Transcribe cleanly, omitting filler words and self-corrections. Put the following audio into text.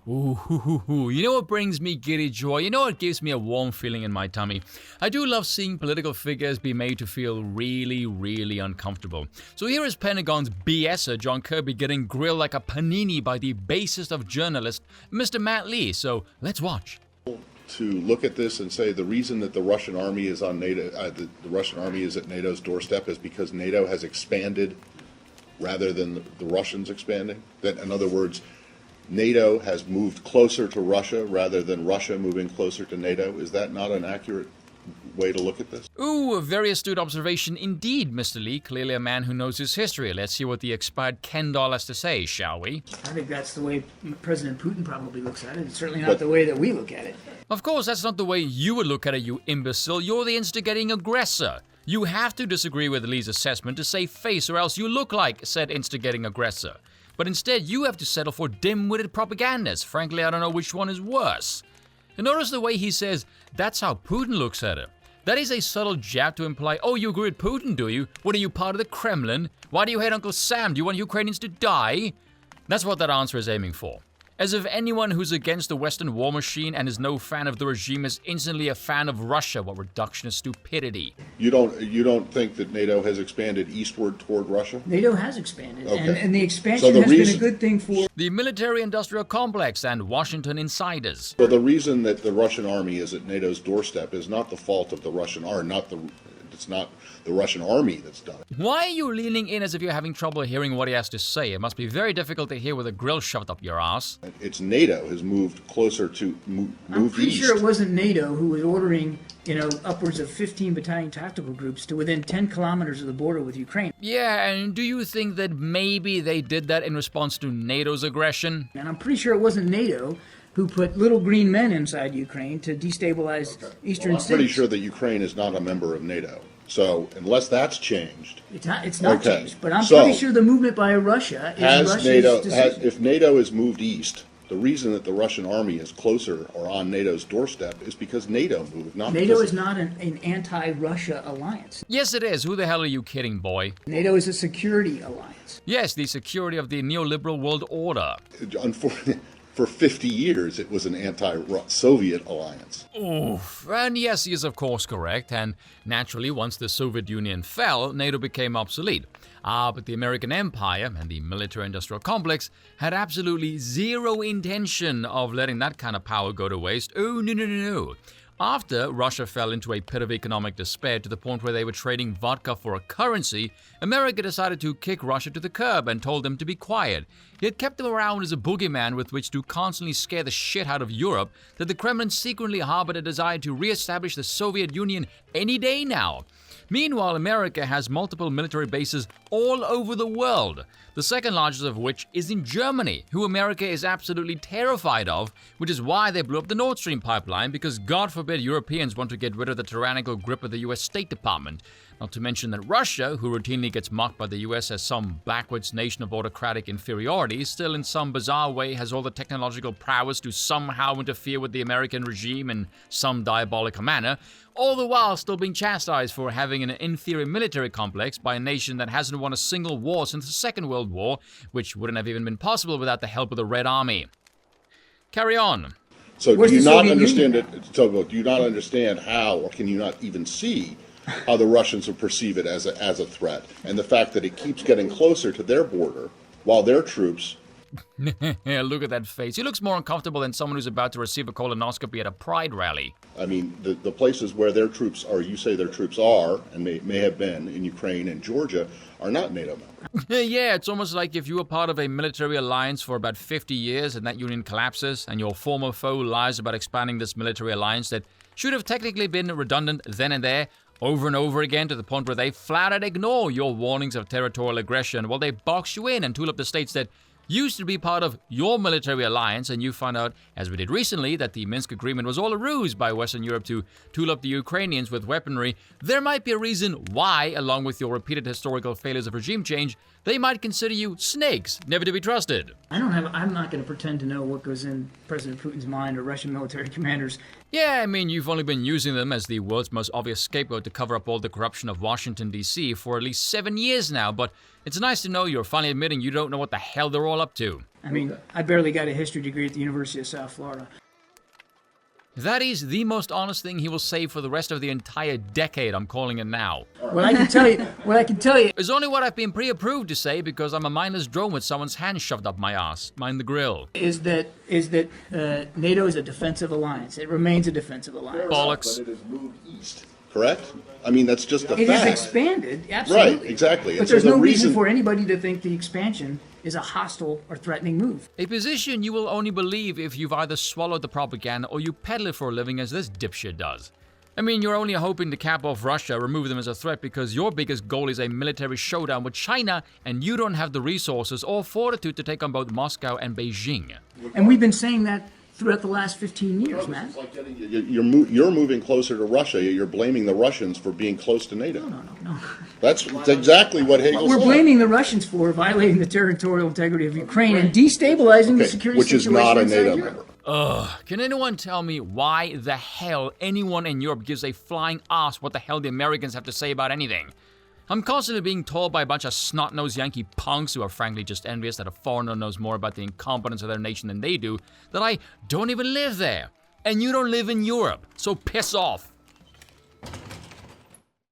Ooh, you know what brings me giddy joy? You know what gives me a warm feeling in my tummy? I do love seeing political figures be made to feel really, really uncomfortable. So here is Pentagon's BSer John Kirby getting grilled like a panini by the basest of journalists, Mr. Matt Lee. So let's watch. To look at this and say the reason that the Russian army is on NATO, the Russian army is at NATO's doorstep is because NATO has expanded rather than the Russians expanding. That, in other words, NATO has moved closer to Russia rather than Russia moving closer to NATO. Is that not an accurate way to look at this? Ooh, a very astute observation indeed, Mr. Lee. Clearly a man who knows his history. Let's see what the expired Ken doll has to say, shall we? I think that's the way President Putin probably looks at it. It's certainly not the way that we look at it. Of course, that's not the way you would look at it, you imbecile. You're the instigating aggressor. You have to disagree with Lee's assessment to save face, or else you look like said instigating aggressor. But instead, you have to settle for dim-witted propagandists. Frankly, I don't know which one is worse. And notice the way he says, that's how Putin looks at it. That is a subtle jab to imply, oh, you agree with Putin, do you? What, are you part of the Kremlin? Why do you hate Uncle Sam? Do you want Ukrainians to die? That's what that answer is aiming for. As if anyone who's against the Western war machine and is no fan of the regime is instantly a fan of Russia. What reductionist stupidity. You don't think that NATO has expanded eastward toward Russia? NATO has expanded, Okay. and the expansion has been a good thing for the military-industrial complex and Washington insiders. So the reason that the Russian army is at NATO's doorstep is not the fault of the Russian army, it's not the Russian army that's done it. Why are you leaning in as if you're having trouble hearing what he has to say? It must be very difficult to hear with a grill shoved up your ass. It's NATO has moved closer to moved I'm pretty east. sure it wasn't NATO who was ordering, upwards of 15 battalion tactical groups to within 10 kilometers of the border with Ukraine. Yeah, and do you think that maybe they did that in response to NATO's aggression? And I'm pretty sure it wasn't NATO who put little green men inside Ukraine to destabilize eastern I'm states. pretty sure that Ukraine is not a member of NATO. So unless that's changed, It's not Okay. changed, but I'm So, pretty sure the movement by Russia is Russia's decision. if NATO is moved east, the reason that the Russian army is closer or on NATO's doorstep is because NATO moved, not NATO because is not an anti-Russia alliance. Yes, it is. Who the hell are you kidding, boy? NATO is a security alliance. Yes, the security of the neoliberal world order. unfortunately, for 50 years it was an anti-Soviet alliance. Oof. And yes, he is of course correct, and naturally once the Soviet Union fell, NATO became obsolete. But the American Empire and the military-industrial complex had absolutely zero intention of letting that kind of power go to waste. Oh, no. After Russia fell into a pit of economic despair to the point where they were trading vodka for a currency, America decided to kick Russia to the curb and told them to be quiet. It had kept them around as a boogeyman with which to constantly scare the shit out of Europe that the Kremlin secretly harbored a desire to re-establish the Soviet Union any day now. Meanwhile, America has multiple military bases all over the world, the second largest of which is in Germany, who America is absolutely terrified of, which is why they blew up the Nord Stream pipeline, because God forbid Europeans want to get rid of the tyrannical grip of the US State Department. Not to mention that Russia, who routinely gets mocked by the US as some backwards nation of autocratic inferiority, still in some bizarre way has all the technological prowess to somehow interfere with the American regime in some diabolical manner, all the while still being chastised for having an inferior military complex by a nation that hasn't won a single war since the Second World War, which wouldn't have even been possible without the help of the Red Army. Carry on. So Where's do you the not Soviet understand Union it? So do you not understand how, or can you not even see how the Russians will perceive it as a threat, and the fact that it keeps getting closer to their border while their troops. Look at that face. He looks more uncomfortable than someone who's about to receive a colonoscopy at a pride rally. I mean, the places where their troops are, you say their troops are, and may have been in Ukraine and Georgia, are not NATO members. Yeah, it's almost like if you were part of a military alliance for about 50 years and that union collapses, and your former foe lies about expanding this military alliance that should have technically been redundant then and there, over and over again to the point where they flat out ignore your warnings of territorial aggression while they box you in and tool up the states that used to be part of your military alliance, and you find out, as we did recently, that the Minsk agreement was all a ruse by Western Europe to tool up the Ukrainians with weaponry. There might be a reason why, along with your repeated historical failures of regime change, they might consider you snakes, never to be trusted. I'm not going to pretend to know what goes in President Putin's mind or Russian military commanders. Yeah, I mean, you've only been using them as the world's most obvious scapegoat to cover up all the corruption of Washington, D.C. for at least 7 years now, but it's nice to know you're finally admitting you don't know what the hell they're all up to. I mean, I barely got a history degree at the University of South Florida. That is the most honest thing he will say for the rest of the entire decade, I'm calling it now. What I can tell you, It's only what I've been pre-approved to say because I'm a mindless drone with someone's hand shoved up my ass. Mind the grill. is that NATO is a defensive alliance. It remains a defensive alliance. Bollocks. But it has moved east. Correct? I mean, that's just a It has fact. expanded, absolutely. Right, exactly. But And so there's the no reason reason- for anybody to think the expansion is a hostile or threatening move. A position you will only believe if you've either swallowed the propaganda or you peddle it for a living as this dipshit does. I mean, you're only hoping to cap off Russia, remove them as a threat because your biggest goal is a military showdown with China and you don't have the resources or fortitude to take on both Moscow and Beijing. And we've been saying that throughout the last 15 years, man. It's like you're moving closer to Russia. You're blaming the Russians for being close to NATO. No. That's exactly what Hagel We're said. blaming the Russians for violating the territorial integrity of Ukraine and destabilizing the Okay, security which is situation not a inside NATO Europe. member. Can anyone tell me why the hell anyone in Europe gives a flying ass what the hell the Americans have to say about anything? I'm constantly being told by a bunch of snot-nosed Yankee punks who are frankly just envious that a foreigner knows more about the incompetence of their nation than they do, that I don't even live there. And you don't live in Europe, so piss off.